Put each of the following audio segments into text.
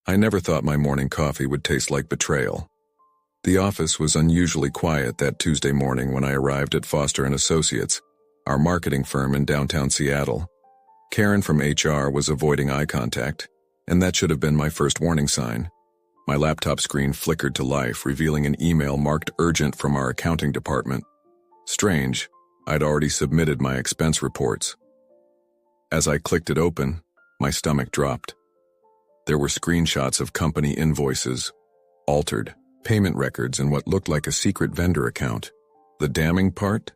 I never thought my morning coffee would taste like betrayal. The office was unusually quiet that Tuesday morning when I arrived at Foster & Associates, our marketing firm in downtown Seattle. Karen from HR was avoiding eye contact, and that should have been my first warning sign. My laptop screen flickered to life, revealing an email marked urgent from our accounting department. Strange, I'd already submitted my expense reports. As I clicked it open, my stomach dropped. There were screenshots of company invoices, altered payment records, and what looked like a secret vendor account. The damning part?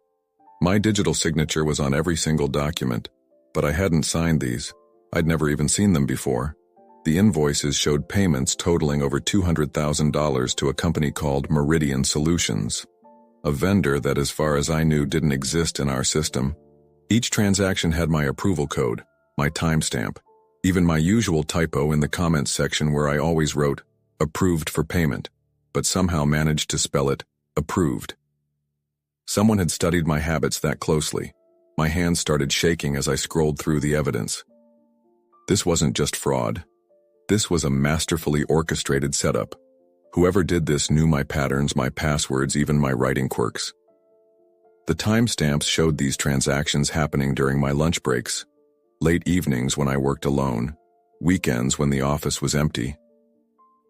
My digital signature was on every single document, but I hadn't signed these. I'd never even seen them before. The invoices showed payments totaling over $200,000 to a company called Meridian Solutions, a vendor that, as far as I knew, didn't exist in our system. Each transaction had my approval code, my timestamp, even my usual typo in the comments section where I always wrote, "approved for payment," but somehow managed to spell it, "approved." Someone had studied my habits that closely. My hands started shaking as I scrolled through the evidence. This wasn't just fraud. This was a masterfully orchestrated setup. Whoever did this knew my patterns, my passwords, even my writing quirks. The timestamps showed these transactions happening during my lunch breaks, late evenings when I worked alone, weekends when the office was empty,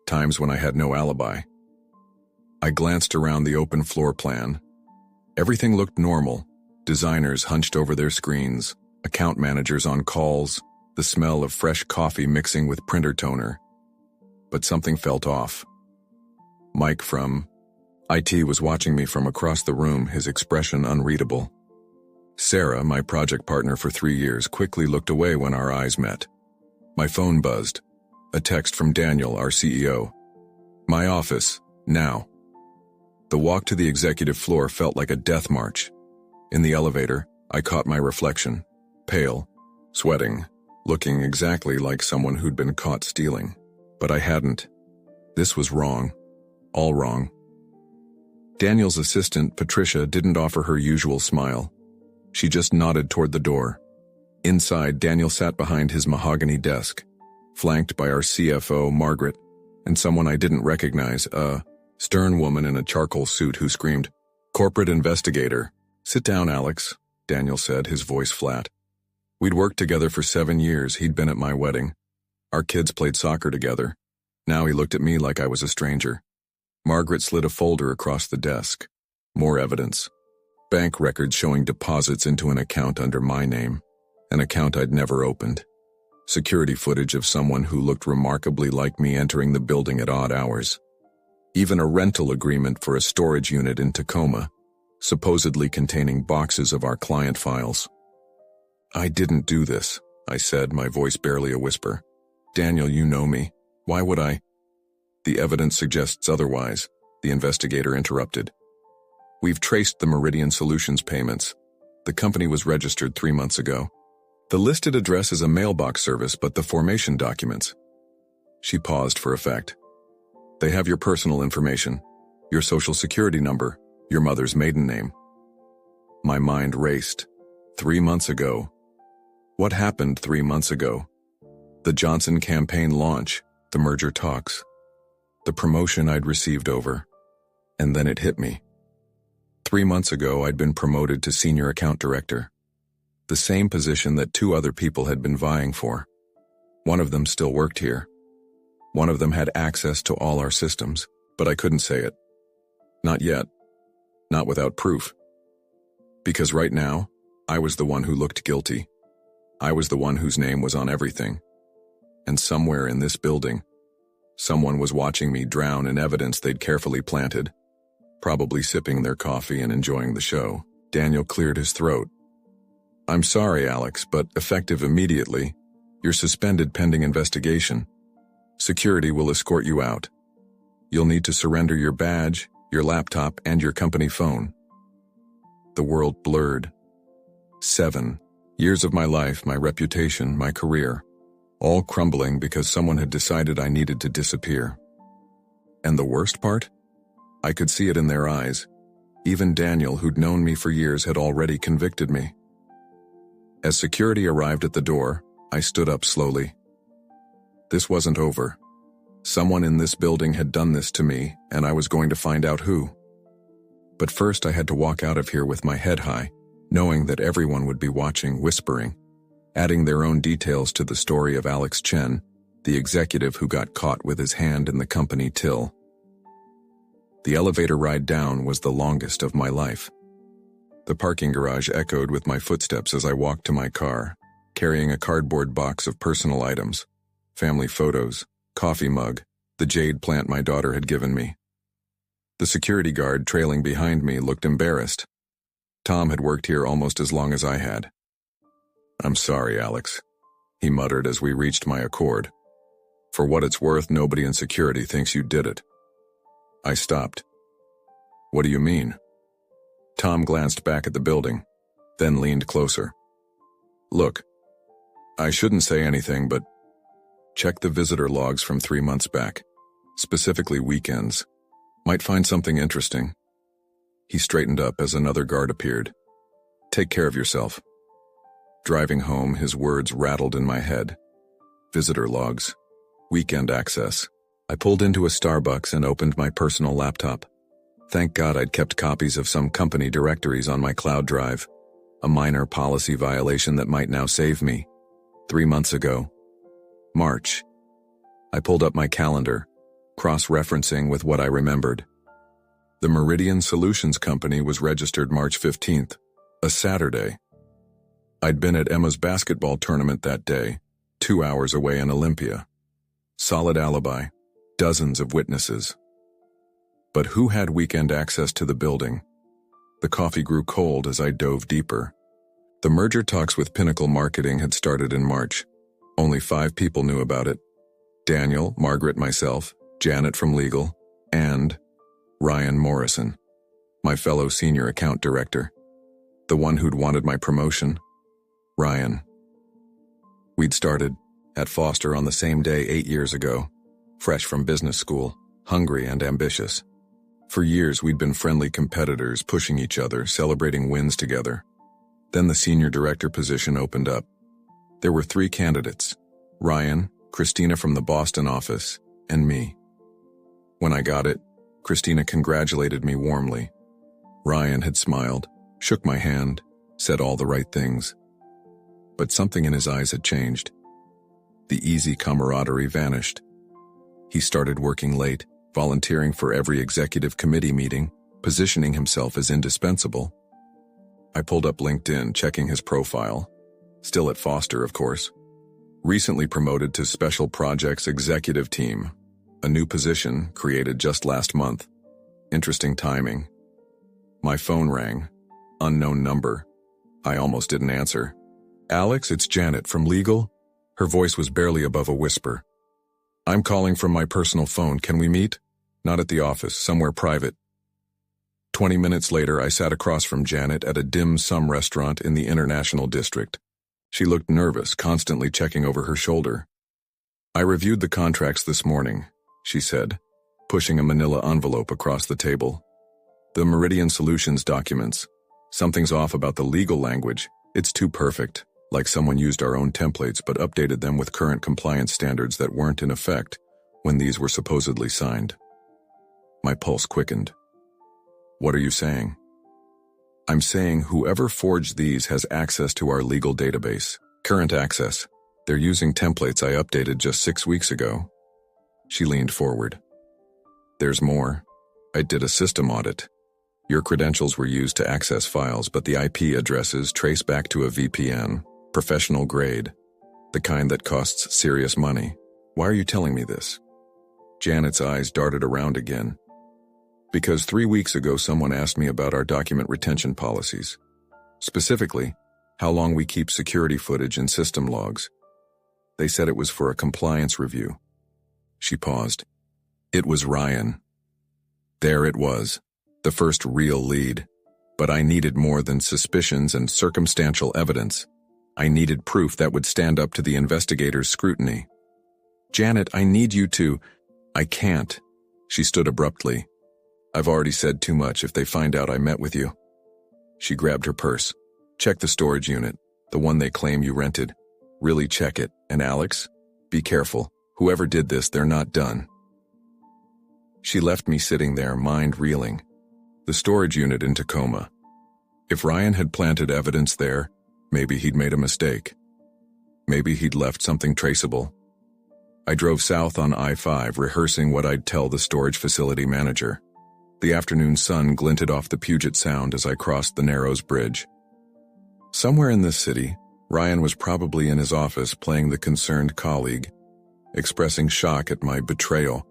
times when I had no alibi. I glanced around the open floor plan. Everything looked normal. Designers hunched over their screens, account managers on calls, the smell of fresh coffee mixing with printer toner. But something felt off. Mike from IT was watching me from across the room, his expression unreadable. Sarah, my project partner for 3 years, quickly looked away when our eyes met. My phone buzzed. A text from Daniel, our CEO. "My office, now." The walk to the executive floor felt like a death march. In the elevator, I caught my reflection, pale, sweating, looking exactly like someone who'd been caught stealing. But I hadn't. This was wrong. All wrong. Daniel's assistant, Patricia, didn't offer her usual smile. She just nodded toward the door. Inside, Daniel sat behind his mahogany desk, flanked by our CFO, Margaret, and someone I didn't recognize, a stern woman in a charcoal suit who screamed, "Corporate investigator." "Sit down, Alex," Daniel said, his voice flat. We'd worked together for 7 years. He'd been at my wedding. Our kids played soccer together. Now he looked at me like I was a stranger. Margaret slid a folder across the desk. More evidence. Bank records showing deposits into an account under my name, an account I'd never opened. Security footage of someone who looked remarkably like me entering the building at odd hours. Even a rental agreement for a storage unit in Tacoma, supposedly containing boxes of our client files. "I didn't do this," I said, my voice barely a whisper. "Daniel, you know me. Why would I?" "The evidence suggests otherwise," the investigator interrupted. "We've traced the Meridian Solutions payments. The company was registered 3 months ago. The listed address is a mailbox service, but the formation documents." She paused for effect. "They have your personal information, your social security number, your mother's maiden name." My mind raced. 3 months ago. What happened 3 months ago? The Johnson campaign launch, the merger talks, the promotion I'd received over. And then it hit me. 3 months ago, I'd been promoted to senior account director, the same position that 2 other people had been vying for. One of them still worked here. One of them had access to all our systems, but I couldn't say it. Not yet. Not without proof. Because right now, I was the one who looked guilty. I was the one whose name was on everything. And somewhere in this building, someone was watching me drown in evidence they'd carefully planted, probably sipping their coffee and enjoying the show. Daniel cleared his throat. "I'm sorry, Alex, but effective immediately, you're suspended pending investigation. Security will escort you out. You'll need to surrender your badge, your laptop, and your company phone." The world blurred. 7 years of my life, my reputation, my career, all crumbling because someone had decided I needed to disappear. And the worst part? I could see it in their eyes. Even Daniel, who'd known me for years, had already convicted me. As security arrived at the door, I stood up slowly. This wasn't over. Someone in this building had done this to me, and I was going to find out who. But first I had to walk out of here with my head high, knowing that everyone would be watching, whispering, adding their own details to the story of Alex Chen, the executive who got caught with his hand in the company till. The elevator ride down was the longest of my life. The parking garage echoed with my footsteps as I walked to my car, carrying a cardboard box of personal items, family photos, coffee mug, the jade plant my daughter had given me. The security guard trailing behind me looked embarrassed. Tom had worked here almost as long as I had. "I'm sorry, Alex," he muttered as we reached my Accord. "For what it's worth, nobody in security thinks you did it." I stopped. "What do you mean?" Tom glanced back at the building, then leaned closer. "Look, I shouldn't say anything, but check the visitor logs from 3 months back, specifically weekends. Might find something interesting." He straightened up as another guard appeared. "Take care of yourself." Driving home, his words rattled in my head. Visitor logs. Weekend access. I pulled into a Starbucks and opened my personal laptop. Thank God I'd kept copies of some company directories on my cloud drive. A minor policy violation that might now save me. 3 months ago. March. I pulled up my calendar, cross-referencing with what I remembered. The Meridian Solutions Company was registered March 15th, a Saturday. I'd been at Emma's basketball tournament that day, 2 hours away in Olympia. Solid alibi, dozens of witnesses. But who had weekend access to the building? The coffee grew cold as I dove deeper. The merger talks with Pinnacle Marketing had started in March. Only 5 people knew about it. Daniel, Margaret, myself, Janet from legal, and Ryan Morrison, my fellow senior account director. The one who'd wanted my promotion. Ryan. We'd started at Foster on the same day 8 years ago, fresh from business school, hungry and ambitious. For years we'd been friendly competitors, pushing each other, celebrating wins together. Then the senior director position opened up. There were 3 candidates: Ryan, Christina from the Boston office, and me. When I got it, Christina congratulated me warmly. Ryan had smiled, shook my hand, said all the right things. But something in his eyes had changed. The easy camaraderie vanished. He started working late, volunteering for every executive committee meeting, positioning himself as indispensable. I pulled up LinkedIn, checking his profile. Still at Foster, of course. Recently promoted to Special Projects Executive Team, a new position created just last month. Interesting timing. My phone rang. Unknown number. I almost didn't answer. "Alex, it's Janet from legal." Her voice was barely above a whisper. "I'm calling from my personal phone. Can we meet?" "Not at the office, somewhere private." 20 minutes later, I sat across from Janet at a dim sum restaurant in the International District. She looked nervous, constantly checking over her shoulder. "I reviewed the contracts this morning," she said, pushing a manila envelope across the table. "The Meridian Solutions documents. Something's off about the legal language. It's too perfect, like someone used our own templates but updated them with current compliance standards that weren't in effect when these were supposedly signed." My pulse quickened. "What are you saying?" "I'm saying whoever forged these has access to our legal database. Current access. They're using templates I updated just 6 weeks ago." She leaned forward. "There's more. I did a system audit. Your credentials were used to access files, but the IP addresses trace back to a VPN, professional grade, the kind that costs serious money. Why are you telling me this?" Janet's eyes darted around again. "Because 3 weeks ago someone asked me about our document retention policies. Specifically, how long we keep security footage and system logs. They said it was for a compliance review." She paused. It was Ryan. There it was, the first real lead. But I needed more than suspicions and circumstantial evidence. I needed proof that would stand up to the investigator's scrutiny. "Janet, I need you to—" "I can't." She stood abruptly. "I've already said too much if they find out I met with you." She grabbed her purse. "Check the storage unit, the one they claim you rented. Really check it. And Alex, be careful. Whoever did this, they're not done. She left me sitting there, mind reeling. The storage unit in Tacoma. If Ryan had planted evidence there, maybe he'd made a mistake. Maybe he'd left something traceable. I drove south on I-5, rehearsing what I'd tell the storage facility manager. The afternoon sun glinted off the Puget Sound as I crossed the Narrows Bridge. Somewhere in this city, Ryan was probably in his office playing the concerned colleague, expressing shock at my betrayal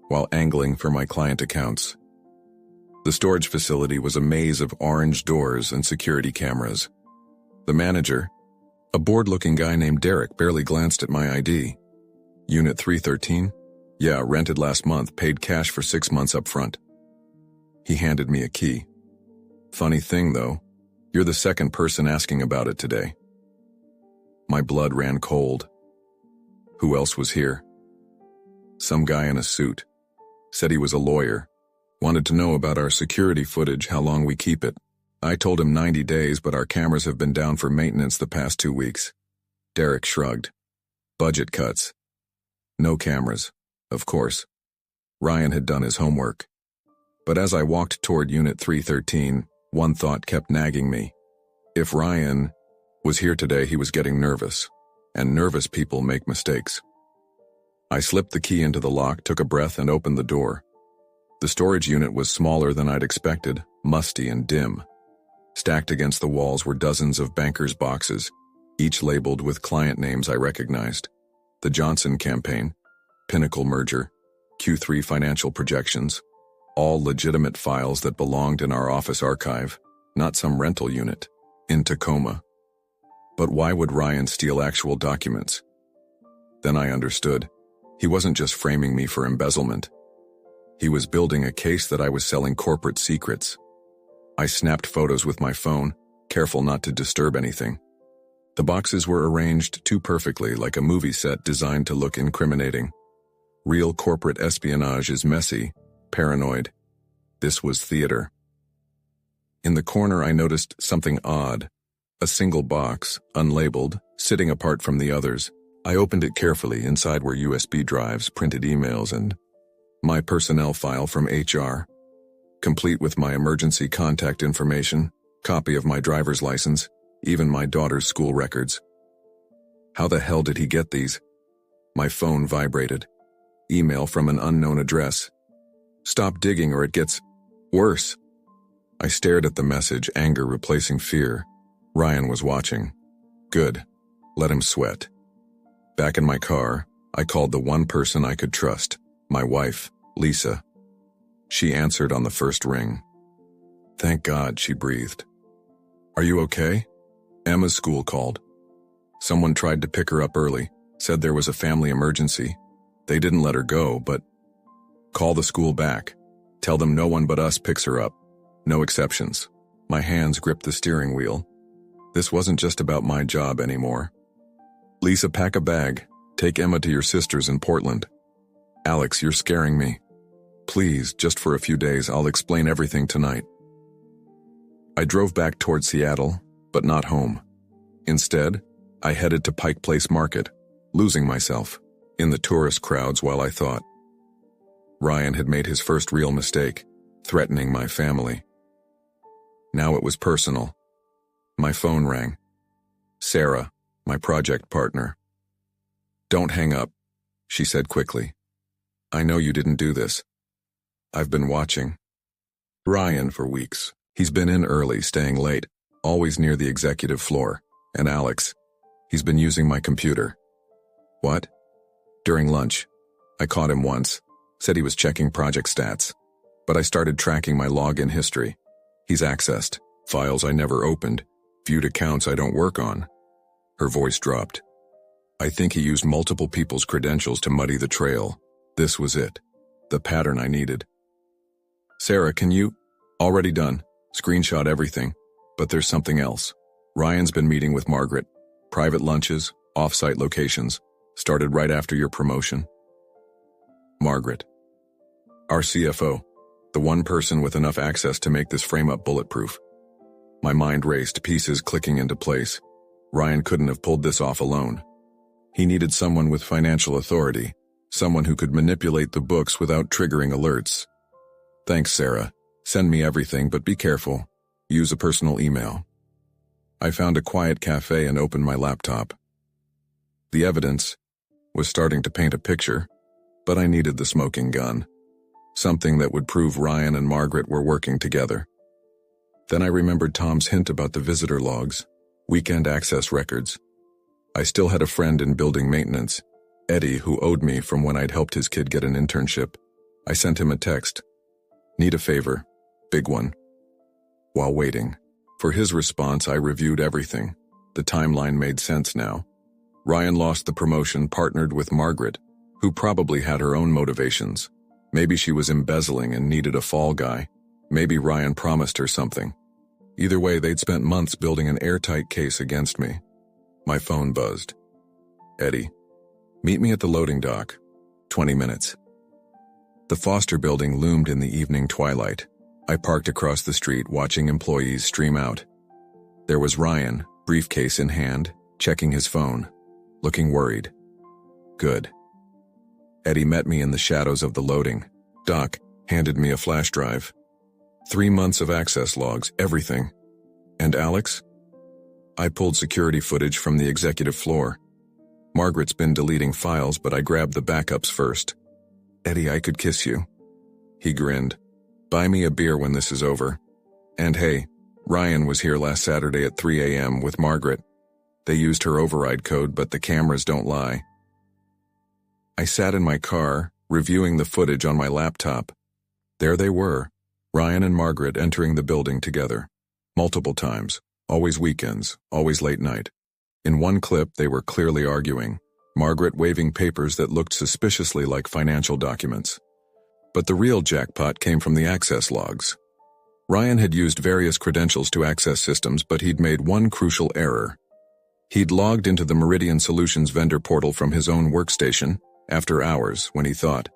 while angling for my client accounts. The storage facility was a maze of orange doors and security cameras. The manager, a bored-looking guy named Derek, barely glanced at my ID. Unit 313? Yeah, rented last month, paid cash for 6 months up front. He handed me a key. Funny thing, though, you're the second person asking about it today. My blood ran cold. Who else was here? Some guy in a suit. Said he was a lawyer. Wanted to know about our security footage, how long we keep it. I told him 90 days, but our cameras have been down for maintenance the past 2 weeks. Derek shrugged. Budget cuts. No cameras, of course. Ryan had done his homework. But as I walked toward Unit 313, one thought kept nagging me. If Ryan was here today, he was getting nervous. And nervous people make mistakes. I slipped the key into the lock, took a breath, and opened the door. The storage unit was smaller than I'd expected, musty and dim. Stacked against the walls were dozens of bankers' boxes, each labeled with client names I recognized. The Johnson Campaign, Pinnacle Merger, Q3 Financial Projections, all legitimate files that belonged in our office archive, not some rental unit, in Tacoma. But why would Ryan steal actual documents? Then I understood. He wasn't just framing me for embezzlement. He was building a case that I was selling corporate secrets. I snapped photos with my phone, careful not to disturb anything. The boxes were arranged too perfectly, like a movie set designed to look incriminating. Real corporate espionage is messy, paranoid. This was theater. In the corner, I noticed something odd. A single box, unlabeled, sitting apart from the others. I opened it carefully. Inside were USB drives, printed emails, and my personnel file from HR, complete with my emergency contact information, copy of my driver's license, even my daughter's school records. How the hell did he get these? My phone vibrated. Email from an unknown address. Stop digging or it gets worse. I stared at the message, anger replacing fear. Ryan was watching. Good. Let him sweat. Back in my car, I called the one person I could trust, my wife, Lisa. She answered on the first ring. Thank God, she breathed. Are you okay? Emma's school called. Someone tried to pick her up early, said there was a family emergency. They didn't let her go, but call the school back. Tell them no one but us picks her up. No exceptions. My hands gripped the steering wheel. This wasn't just about my job anymore. Lisa, pack a bag. Take Emma to your sister's in Portland. Alex, you're scaring me. Please, just for a few days, I'll explain everything tonight. I drove back toward Seattle, but not home. Instead, I headed to Pike Place Market, losing myself in the tourist crowds while I thought. Ryan had made his first real mistake, threatening my family. Now it was personal. My phone rang. Sarah, my project partner. Don't hang up, she said quickly. I know you didn't do this. I've been watching Ryan for weeks. He's been in early, staying late, always near the executive floor. And Alex, he's been using my computer. What? During lunch. I caught him once. Said he was checking project stats. But I started tracking my login history. He's accessed files I never opened, viewed accounts I don't work on. Her voice dropped. I think he used multiple people's credentials to muddy the trail. This was it. The pattern I needed. Sarah, can you? Already done. Screenshot everything. But there's something else. Ryan's been meeting with Margaret. Private lunches, off-site locations. Started right after your promotion. Margaret. Our CFO. The one person with enough access to make this frame-up bulletproof. My mind raced, pieces clicking into place. Ryan couldn't have pulled this off alone. He needed someone with financial authority, Someone who could manipulate the books without triggering alerts. Thanks, Sarah. Send me everything, but be careful. Use a personal email. I found a quiet cafe and opened my laptop. The evidence was starting to paint a picture, but I needed the smoking gun. Something that would prove Ryan and Margaret were working together. Then I remembered Tom's hint about the visitor logs, weekend access records. I still had a friend in building maintenance, Eddie, who owed me from when I'd helped his kid get an internship. I sent him a text. Need a favor. Big one. While waiting for his response, I reviewed everything. The timeline made sense now. Ryan lost the promotion, partnered with Margaret, who probably had her own motivations. Maybe she was embezzling and needed a fall guy. Maybe Ryan promised her something. Either way, they'd spent months building an airtight case against me. My phone buzzed. Eddie, meet me at the loading dock. 20 minutes. The Foster building loomed in the evening twilight. I parked across the street, watching employees stream out. There was Ryan, briefcase in hand, checking his phone, looking worried. Good. Eddie met me in the shadows of the loading dock, handed me a flash drive. 3 months of access logs, everything. And Alex? I pulled security footage from the executive floor. Margaret's been deleting files, but I grabbed the backups first. Eddie, I could kiss you. He grinned. Buy me a beer when this is over. And hey, Ryan was here last Saturday at 3 a.m. with Margaret. They used her override code, but the cameras don't lie. I sat in my car, reviewing the footage on my laptop. There they were, Ryan and Margaret entering the building together. Multiple times, always weekends, always late night. In one clip, they were clearly arguing, Margaret waving papers that looked suspiciously like financial documents. But the real jackpot came from the access logs. Ryan had used various credentials to access systems, but he'd made one crucial error. He'd logged into the Meridian Solutions vendor portal from his own workstation, after hours, when he thought.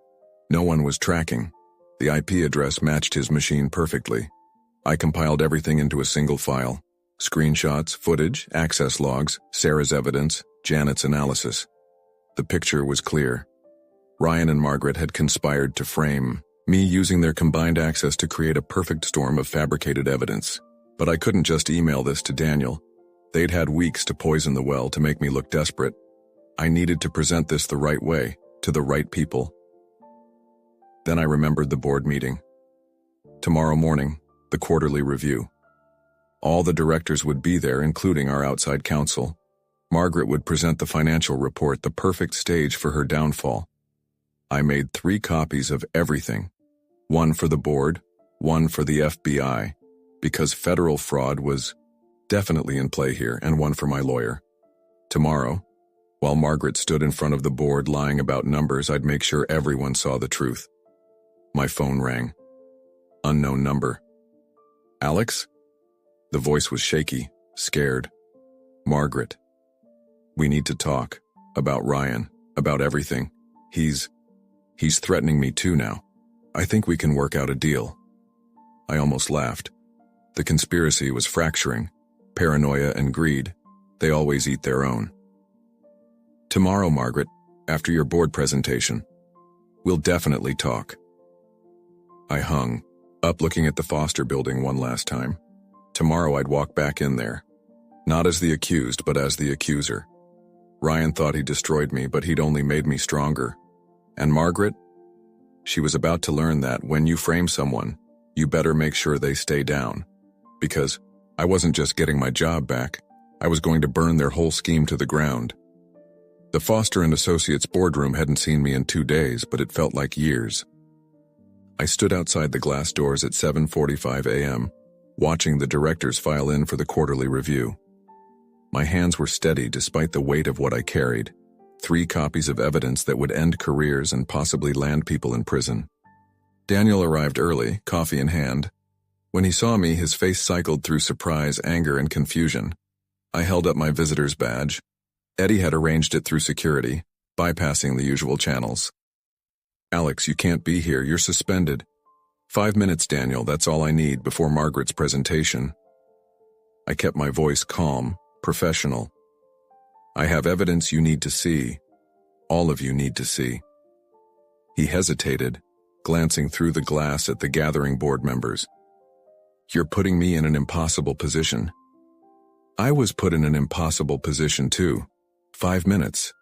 No one was tracking. The IP address matched his machine perfectly. I compiled everything into a single file. Screenshots, footage, access logs, Sarah's evidence, Janet's analysis. The picture was clear. Ryan and Margaret had conspired to frame me, using their combined access to create a perfect storm of fabricated evidence. But I couldn't just email this to Daniel. They'd had weeks to poison the well to make me look desperate. I needed to present this the right way, to the right people. Then I remembered the board meeting. Tomorrow morning, the quarterly review. All the directors would be there, including our outside counsel. Margaret would present the financial report, the perfect stage for her downfall. I made 3 copies of everything. One for the board, one for the FBI, because federal fraud was definitely in play here, and one for my lawyer. Tomorrow, while Margaret stood in front of the board lying about numbers, I'd make sure everyone saw the truth. My phone rang. Unknown number. Alex? The voice was shaky, scared. Margaret. We need to talk. About Ryan. About everything. He's threatening me too now. I think we can work out a deal. I almost laughed. The conspiracy was fracturing. Paranoia and greed. They always eat their own. Tomorrow, Margaret, after your board presentation. We'll definitely talk. I hung, up looking at the Foster building one last time. Tomorrow I'd walk back in there. Not as the accused, but as the accuser. Ryan thought he destroyed me, but he'd only made me stronger. And Margaret? She was about to learn that when you frame someone, you better make sure they stay down. Because I wasn't just getting my job back, I was going to burn their whole scheme to the ground. The Foster and Associates boardroom hadn't seen me in 2 days, but it felt like years. I stood outside the glass doors at 7:45 a.m., watching the directors file in for the quarterly review. My hands were steady despite the weight of what I carried. 3 copies of evidence that would end careers and possibly land people in prison. Daniel arrived early, coffee in hand. When he saw me, his face cycled through surprise, anger, and confusion. I held up my visitor's badge. Eddie had arranged it through security, bypassing the usual channels. Alex, you can't be here. You're suspended. 5 minutes, Daniel. That's all I need before Margaret's presentation. I kept my voice calm, professional. I have evidence you need to see. All of you need to see. He hesitated, glancing through the glass at the gathering board members. "You're putting me in an impossible position." I was put in an impossible position too. 5 minutes.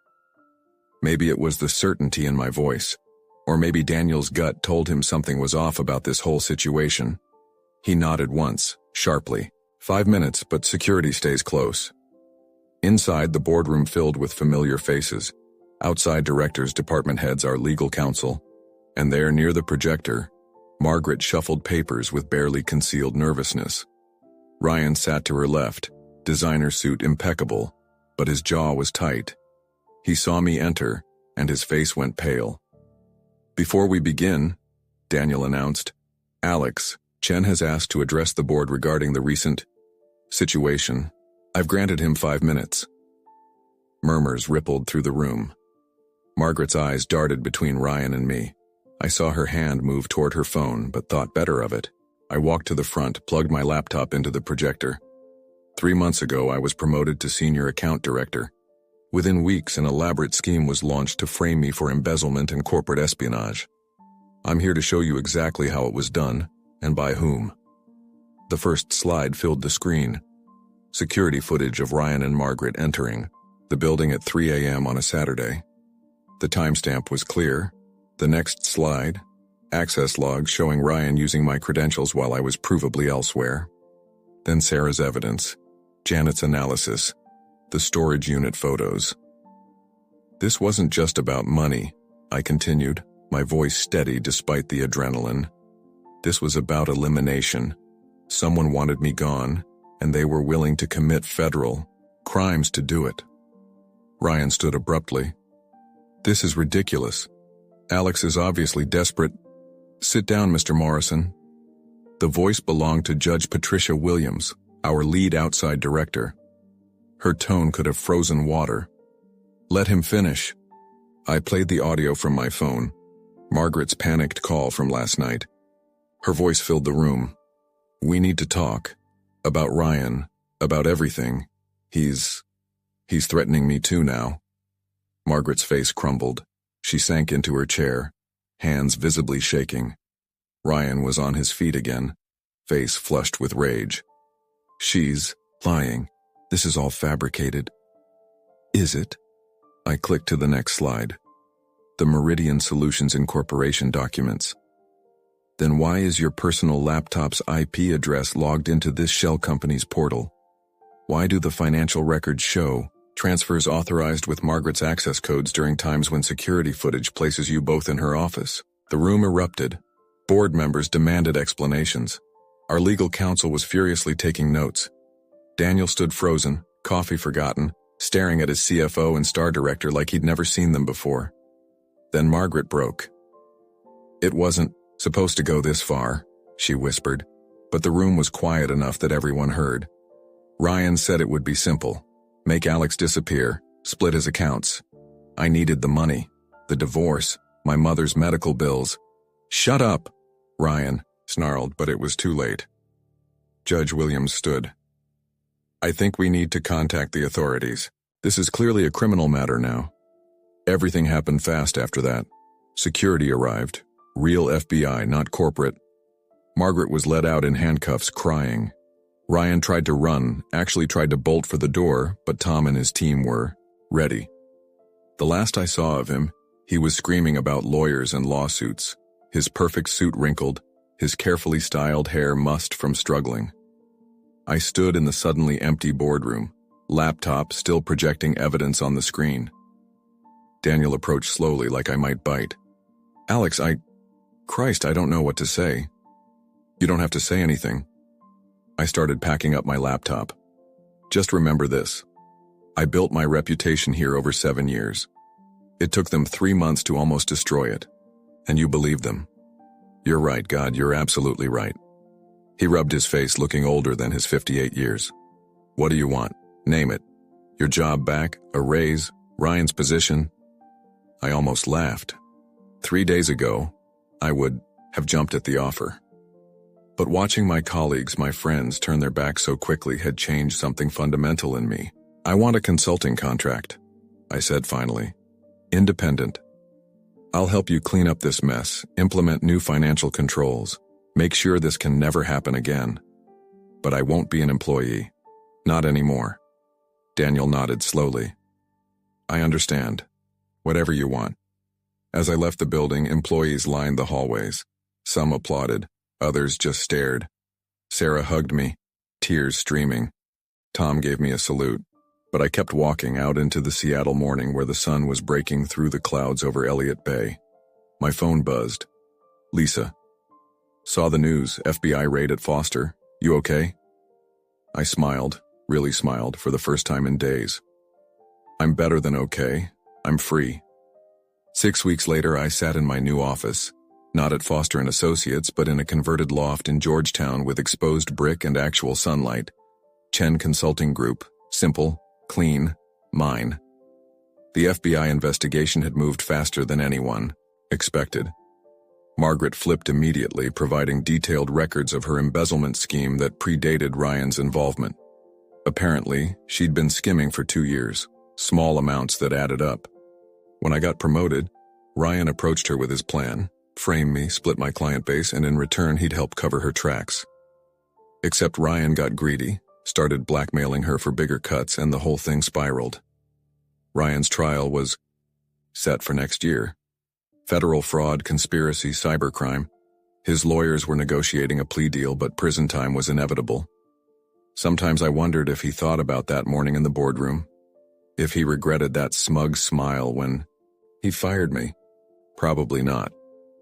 Maybe it was the certainty in my voice, or maybe Daniel's gut told him something was off about this whole situation. He nodded once, sharply. 5 minutes, but security stays close. Inside, the boardroom filled with familiar faces. Outside, directors, department heads, our legal counsel. And there, near the projector, Margaret shuffled papers with barely concealed nervousness. Ryan sat to her left, designer suit impeccable, but his jaw was tight. He saw me enter, and his face went pale. "Before we begin," Daniel announced, "Alex, Chen has asked to address the board regarding the recent situation. I've granted him 5 minutes." Murmurs rippled through the room. Margaret's eyes darted between Ryan and me. I saw her hand move toward her phone, but thought better of it. I walked to the front, plugged my laptop into the projector. 3 months ago, I was promoted to senior account director. Within weeks, an elaborate scheme was launched to frame me for embezzlement and corporate espionage. I'm here to show you exactly how it was done, and by whom. The first slide filled the screen. Security footage of Ryan and Margaret entering the building at 3 a.m. on a Saturday. The timestamp was clear. The next slide, access logs showing Ryan using my credentials while I was provably elsewhere. Then Sarah's evidence, Janet's analysis, the storage unit photos. This wasn't just about money, I continued, my voice steady despite the adrenaline. This was about elimination. Someone wanted me gone, and they were willing to commit federal crimes to do it. Ryan stood abruptly. "This is ridiculous. Alex is obviously desperate." "Sit down, Mr. Morrison." The voice belonged to Judge Patricia Williams, our lead outside director. Her tone could have frozen water. "Let him finish." I played the audio from my phone, Margaret's panicked call from last night. Her voice filled the room. "We need to talk. About Ryan. About everything. He's threatening me too now." Margaret's face crumbled. She sank into her chair, hands visibly shaking. Ryan was on his feet again, face flushed with rage. "She's lying. This is all fabricated." "Is it?" I clicked to the next slide. The Meridian Solutions Incorporation documents. "Then why is your personal laptop's IP address logged into this shell company's portal? Why do the financial records show transfers authorized with Margaret's access codes during times when security footage places you both in her office?" The room erupted. Board members demanded explanations. Our legal counsel was furiously taking notes. Daniel stood frozen, coffee forgotten, staring at his CFO and star director like he'd never seen them before. Then Margaret broke. "It wasn't supposed to go this far," she whispered, but the room was quiet enough that everyone heard. "Ryan said it would be simple. Make Alex disappear, split his accounts. I needed the money, the divorce, my mother's medical bills." "Shut up," Ryan snarled, but it was too late. Judge Williams stood. "I think we need to contact the authorities. This is clearly a criminal matter now." Everything happened fast after that. Security arrived. Real FBI, not corporate. Margaret was led out in handcuffs, crying. Ryan tried to run, actually tried to bolt for the door, but Tom and his team were ready. The last I saw of him, he was screaming about lawyers and lawsuits, his perfect suit wrinkled, his carefully styled hair mussed from struggling. I stood in the suddenly empty boardroom, laptop still projecting evidence on the screen. Daniel approached slowly like I might bite. "Alex, Christ, I don't know what to say." "You don't have to say anything." I started packing up my laptop. "Just remember this. I built my reputation here over 7 years. It took them 3 months to almost destroy it. And you believe them. You're right, God, you're absolutely right." He rubbed his face, looking older than his 58 years. "What do you want? Name it. Your job back, a raise, Ryan's position?" I almost laughed. 3 days ago, I would have jumped at the offer. But watching my colleagues, my friends, turn their backs so quickly had changed something fundamental in me. "I want a consulting contract," I said finally. "Independent." I'll help you clean up this mess, implement new financial controls, make sure this can never happen again. But I won't be an employee. Not anymore. Daniel nodded slowly. I understand. Whatever you want. As I left the building, employees lined the hallways. Some applauded, others just stared. Sarah hugged me, tears streaming. Tom gave me a salute, but I kept walking out into the Seattle morning where the sun was breaking through the clouds over Elliott Bay. My phone buzzed. Lisa. Saw the news, FBI raid at Foster. You okay? I smiled, really smiled, for the first time in days. I'm better than okay. I'm free. 6 weeks later, I sat in my new office, not at Foster & Associates, but in a converted loft in Georgetown with exposed brick and actual sunlight. Chen Consulting Group, simple, clean, mine. The FBI investigation had moved faster than anyone expected. Margaret flipped immediately, providing detailed records of her embezzlement scheme that predated Ryan's involvement. Apparently, she'd been skimming for 2 years, small amounts that added up. When I got promoted, Ryan approached her with his plan, frame me, split my client base, and in return he'd help cover her tracks. Except Ryan got greedy, started blackmailing her for bigger cuts, and the whole thing spiraled. Ryan's trial was set for next year. Federal fraud, conspiracy, cybercrime. His lawyers were negotiating a plea deal, but prison time was inevitable. Sometimes I wondered if he thought about that morning in the boardroom. If he regretted that smug smile when he fired me. Probably not.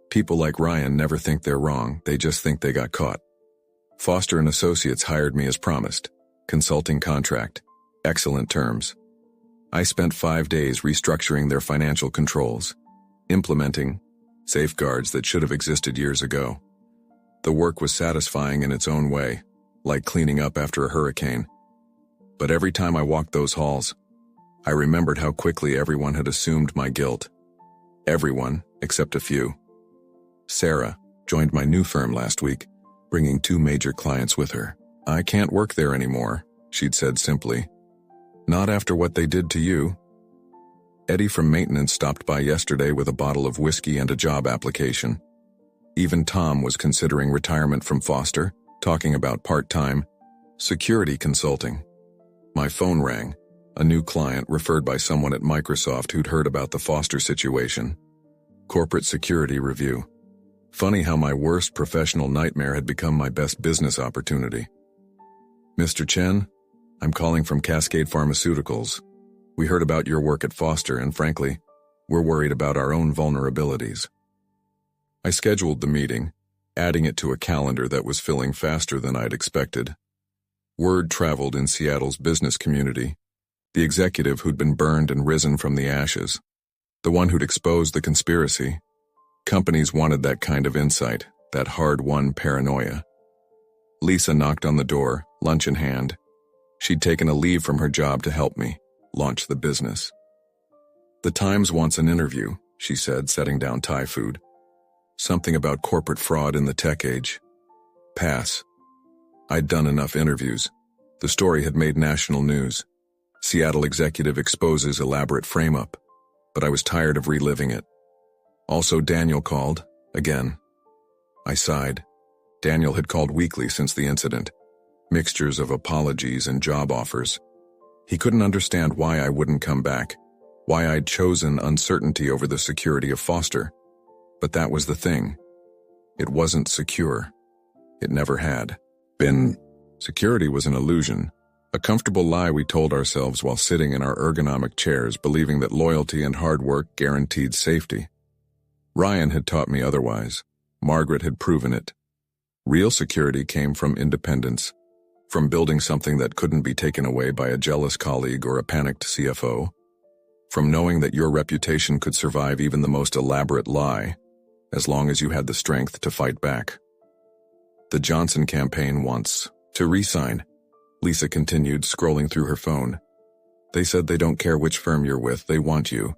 People like Ryan never think they're wrong, they just think they got caught. Foster & Associates hired me as promised. Consulting contract. Excellent terms. I spent 5 days restructuring their financial controls, implementing safeguards that should have existed years ago. The work was satisfying in its own way, like cleaning up after a hurricane. But every time I walked those halls, I remembered how quickly everyone had assumed my guilt. Everyone, except a few. Sarah joined my new firm last week, bringing 2 major clients with her. I can't work there anymore, she'd said simply. Not after what they did to you. Eddie from maintenance stopped by yesterday with a bottle of whiskey and a job application. Even Tom was considering retirement from Foster, talking about part-time security consulting. My phone rang. A new client referred by someone at Microsoft who'd heard about the Foster situation. Corporate security review. Funny how my worst professional nightmare had become my best business opportunity. Mr. Chen, I'm calling from Cascade Pharmaceuticals. We heard about your work at Foster and frankly, we're worried about our own vulnerabilities. I scheduled the meeting, adding it to a calendar that was filling faster than I'd expected. Word traveled in Seattle's business community. The executive who'd been burned and risen from the ashes. The one who'd exposed the conspiracy. Companies wanted that kind of insight, that hard-won paranoia. Lisa knocked on the door, lunch in hand. She'd taken a leave from her job to help me launch the business. The Times wants an interview, she said, setting down Thai food. Something about corporate fraud in the tech age. Pass. I'd done enough interviews. The story had made national news. Seattle executive exposes elaborate frame-up, but I was tired of reliving it. Also, Daniel called, again. I sighed. Daniel had called weekly since the incident, mixtures of apologies and job offers. He couldn't understand why I wouldn't come back, why I'd chosen uncertainty over the security of Foster. But that was the thing. It wasn't secure. It never had been. Security was an illusion. A comfortable lie we told ourselves while sitting in our ergonomic chairs, believing that loyalty and hard work guaranteed safety. Ryan had taught me otherwise. Margaret had proven it. Real security came from independence, from building something that couldn't be taken away by a jealous colleague or a panicked CFO, from knowing that your reputation could survive even the most elaborate lie, as long as you had the strength to fight back. The Johnson campaign wants to re-sign. Lisa continued, scrolling through her phone. They said they don't care which firm you're with, they want you.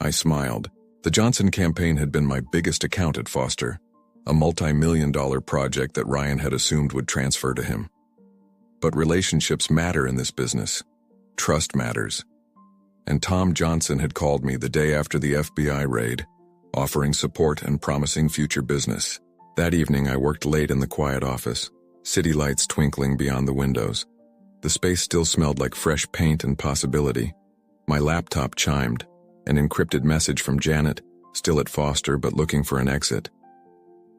I smiled. The Johnson campaign had been my biggest account at Foster, a multi-million-dollar project that Ryan had assumed would transfer to him. But relationships matter in this business. Trust matters. and Tom Johnson had called me the day after the FBI raid, offering support and promising future business. That evening I worked late in the quiet office, city lights twinkling beyond the windows. The space still smelled like fresh paint and possibility. My laptop chimed, an encrypted message from Janet, still at Foster but looking for an exit.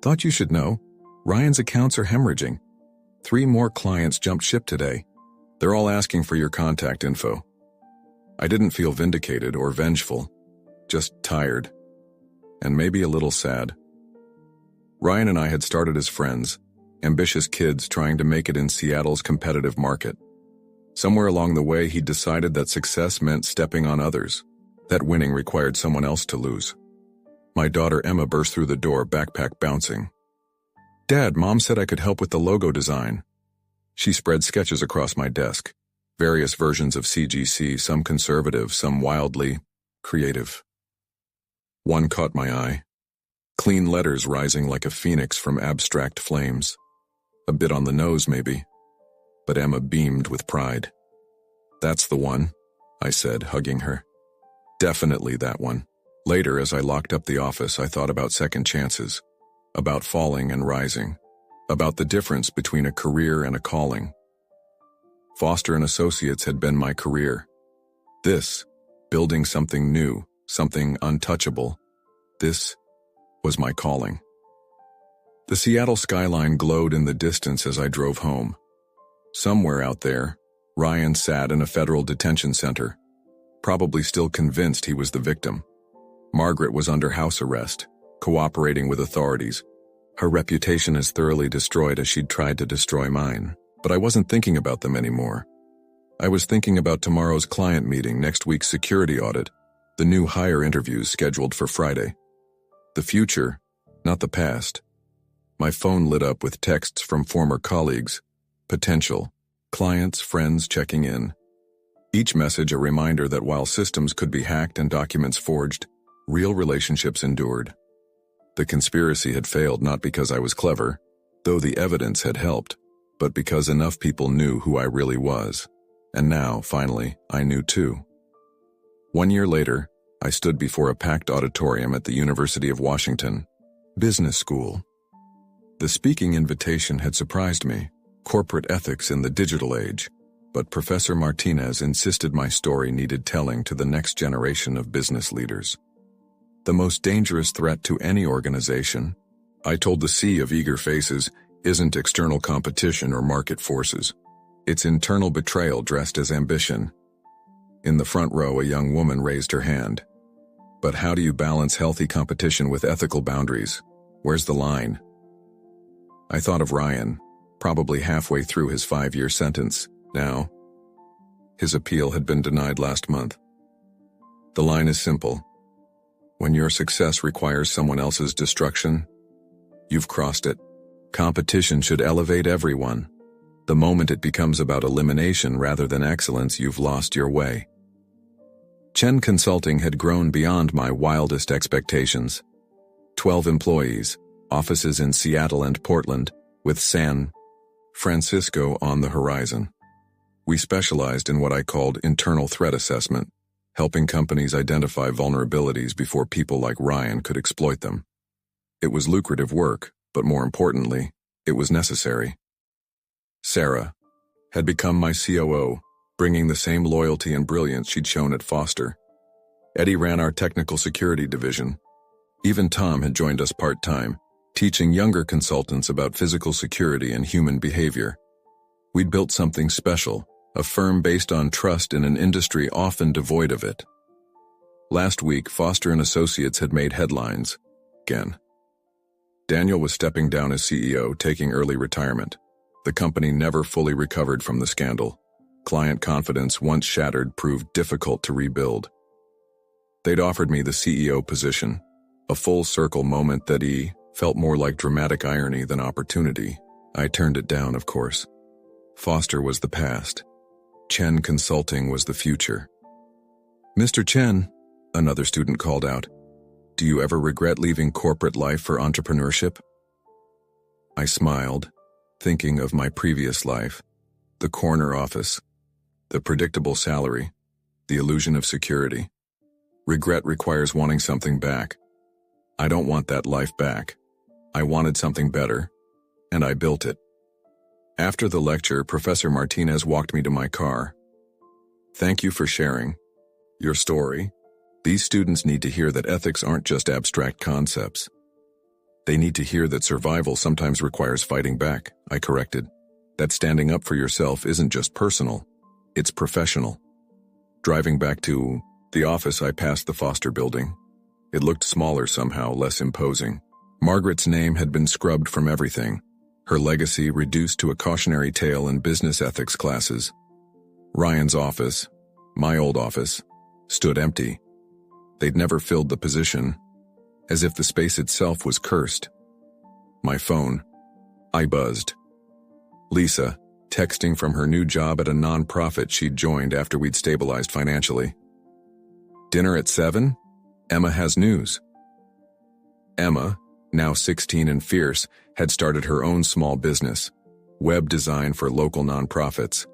Thought you should know. Ryan's accounts are hemorrhaging. 3 more clients jumped ship today. They're all asking for your contact info. I didn't feel vindicated or vengeful, just tired, and maybe a little sad. Ryan and I had started as friends, ambitious kids trying to make it in Seattle's competitive market. Somewhere along the way, he decided that success meant stepping on others, that winning required someone else to lose. My daughter Emma burst through the door, backpack bouncing. "Dad, Mom said I could help with the logo design." She spread sketches across my desk, various versions of CGC, some conservative, some wildly creative. One caught my eye. Clean letters rising like a phoenix from abstract flames. A bit on the nose, maybe. But Emma beamed with pride. "That's the one," I said, hugging her. "Definitely that one." Later, as I locked up the office, I thought about second chances, about falling and rising, about the difference between a career and a calling. Foster & Associates had been my career. This, building something new, something untouchable, this was my calling. The Seattle skyline glowed in the distance as I drove home. Somewhere out there, Ryan sat in a federal detention center, probably still convinced he was the victim. Margaret was under house arrest, cooperating with authorities. Her reputation as thoroughly destroyed as she'd tried to destroy mine. But I wasn't thinking about them anymore. I was thinking about tomorrow's client meeting, next week's security audit, the new hire interviews scheduled for Friday. The future, not the past. My phone lit up with texts from former colleagues, potential, clients, friends checking in. Each message a reminder that while systems could be hacked and documents forged, real relationships endured. The conspiracy had failed not because I was clever, though the evidence had helped, but because enough people knew who I really was. And now, finally, I knew too. 1 year later, I stood before a packed auditorium at the University of Washington, business school. The speaking invitation had surprised me, corporate ethics in the digital age, but Professor Martinez insisted my story needed telling to the next generation of business leaders. The most dangerous threat to any organization, I told the sea of eager faces, isn't external competition or market forces. It's internal betrayal dressed as ambition. In the front row, a young woman raised her hand. But how do you balance healthy competition with ethical boundaries? Where's the line? I thought of Ryan, probably halfway through his 5-year sentence, now. His appeal had been denied last month. The line is simple. When your success requires someone else's destruction, you've crossed it. Competition should elevate everyone. The moment it becomes about elimination rather than excellence, you've lost your way. Chen Consulting had grown beyond my wildest expectations. 12 employees, offices in Seattle and Portland, with San Francisco on the horizon. We specialized in what I called internal threat assessment, helping companies identify vulnerabilities before people like Ryan could exploit them. It was lucrative work, but more importantly, it was necessary. Sarah had become my COO, bringing the same loyalty and brilliance she'd shown at Foster. Eddie ran our technical security division. Even Tom had joined us part-time, teaching younger consultants about physical security and human behavior. We'd built something special, a firm based on trust in an industry often devoid of it. Last week, Foster & Associates had made headlines, again. Daniel was stepping down as CEO, taking early retirement. The company never fully recovered from the scandal. Client confidence, once shattered, proved difficult to rebuild. They'd offered me the CEO position, a full-circle moment that felt more like dramatic irony than opportunity. I turned it down, of course. Foster was the past. Chen Consulting was the future. "Mr. Chen," another student called out, "do you ever regret leaving corporate life for entrepreneurship?" I smiled, thinking of my previous life, the corner office, the predictable salary, The illusion of security. Regret requires wanting something back. I don't want that life back. I wanted something better, and I built it. After the lecture, Professor Martinez walked me to my car. Thank you for sharing your story. These students need to hear that ethics aren't just abstract concepts. They need to hear that survival sometimes requires fighting back, I corrected. That standing up for yourself isn't just personal, it's professional. Driving back to the office, I passed the Foster building. It looked smaller somehow, less imposing. Margaret's name had been scrubbed from everything, her legacy reduced to a cautionary tale in business ethics classes. Ryan's office, my old office, stood empty. They'd never filled the position, as if the space itself was cursed. My phone. I buzzed. Lisa, texting from her new job at a non-profit she'd joined after we'd stabilized financially. Dinner at 7? Emma has news. Emma, now 16 and fierce, had started her own small business, web design for local nonprofits.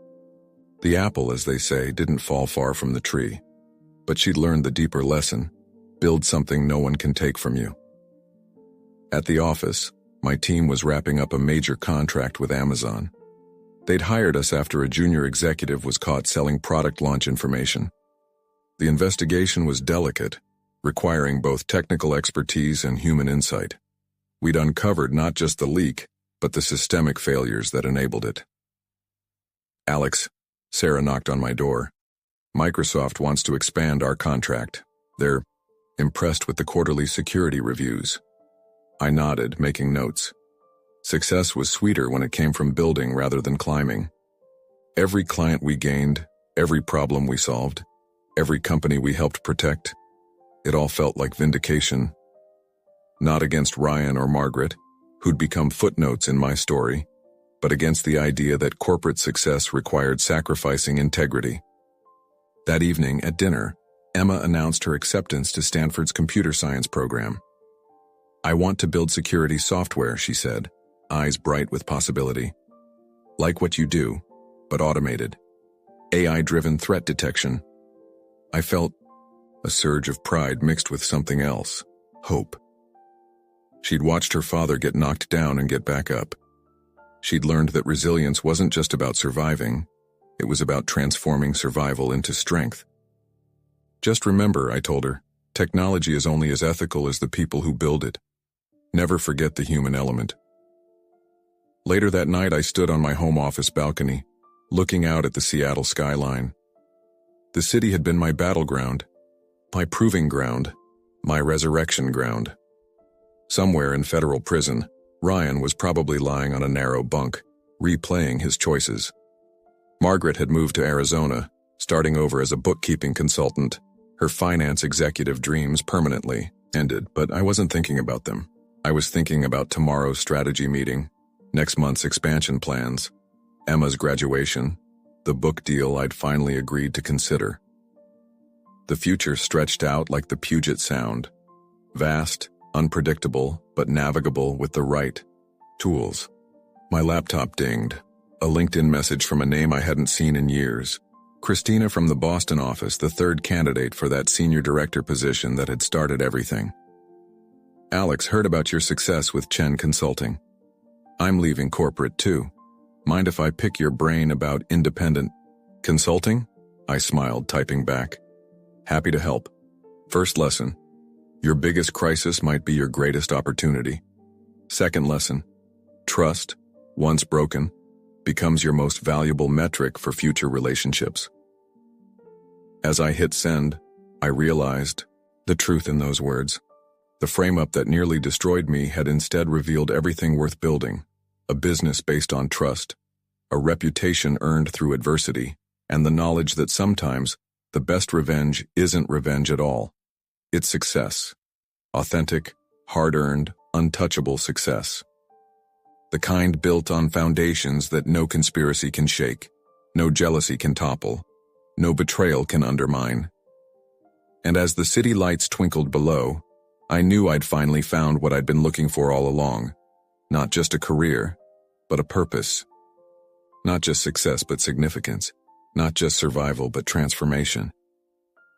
The apple, as they say, didn't fall far from the tree. But she'd learned the deeper lesson: build something no one can take from you. At the office, my team was wrapping up a major contract with Amazon. They'd hired us after a junior executive was caught selling product launch information. The investigation was delicate, requiring both technical expertise and human insight. We'd uncovered not just the leak, but the systemic failures that enabled it. Alex, Sarah knocked on my door. Microsoft wants to expand our contract. They're impressed with the quarterly security reviews. I nodded, making notes. Success was sweeter when it came from building rather than climbing. Every client we gained, every problem we solved, every company we helped protect, it all felt like vindication. Not against Ryan or Margaret, who'd become footnotes in my story, but against the idea that corporate success required sacrificing integrity. That evening at dinner, Emma announced her acceptance to Stanford's computer science program. I want to build security software, she said, eyes bright with possibility. Like what you do, but automated. AI-driven threat detection. I felt a surge of pride mixed with something else, hope. She'd watched her father get knocked down and get back up. She'd learned that resilience wasn't just about surviving, it was about transforming survival into strength. Just remember, I told her, technology is only as ethical as the people who build it. Never forget the human element. Later that night, I stood on my home office balcony, looking out at the Seattle skyline. The city had been my battleground, my proving ground, my resurrection ground. Somewhere in federal prison, Ryan was probably lying on a narrow bunk, replaying his choices. Margaret had moved to Arizona, starting over as a bookkeeping consultant. Her finance executive dreams permanently ended, but I wasn't thinking about them. I was thinking about tomorrow's strategy meeting, next month's expansion plans, Emma's graduation, the book deal I'd finally agreed to consider. The future stretched out like the Puget Sound, vast, unpredictable, but navigable with the right tools. My laptop dinged, a LinkedIn message from a name I hadn't seen in years. Christina from the Boston office, the third candidate for that senior director position that had started everything. Alex, heard about your success with Chen Consulting. I'm leaving corporate too. Mind if I pick your brain about independent consulting? I smiled, typing back. Happy to help. First lesson. Your biggest crisis might be your greatest opportunity. Second lesson. Trust, once broken, becomes your most valuable metric for future relationships. As I hit send, I realized the truth in those words. The frame-up that nearly destroyed me had instead revealed everything worth building: a business based on trust, a reputation earned through adversity, and the knowledge that sometimes the best revenge isn't revenge at all. It's success. Authentic, hard-earned, untouchable success. The kind built on foundations that no conspiracy can shake, no jealousy can topple, no betrayal can undermine. And as the city lights twinkled below, I knew I'd finally found what I'd been looking for all along. Not just a career, but a purpose. Not just success, but significance. Not just survival, but transformation.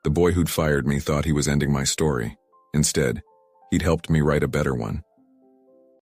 The boy who'd fired me thought he was ending my story. Instead, he'd helped me write a better one.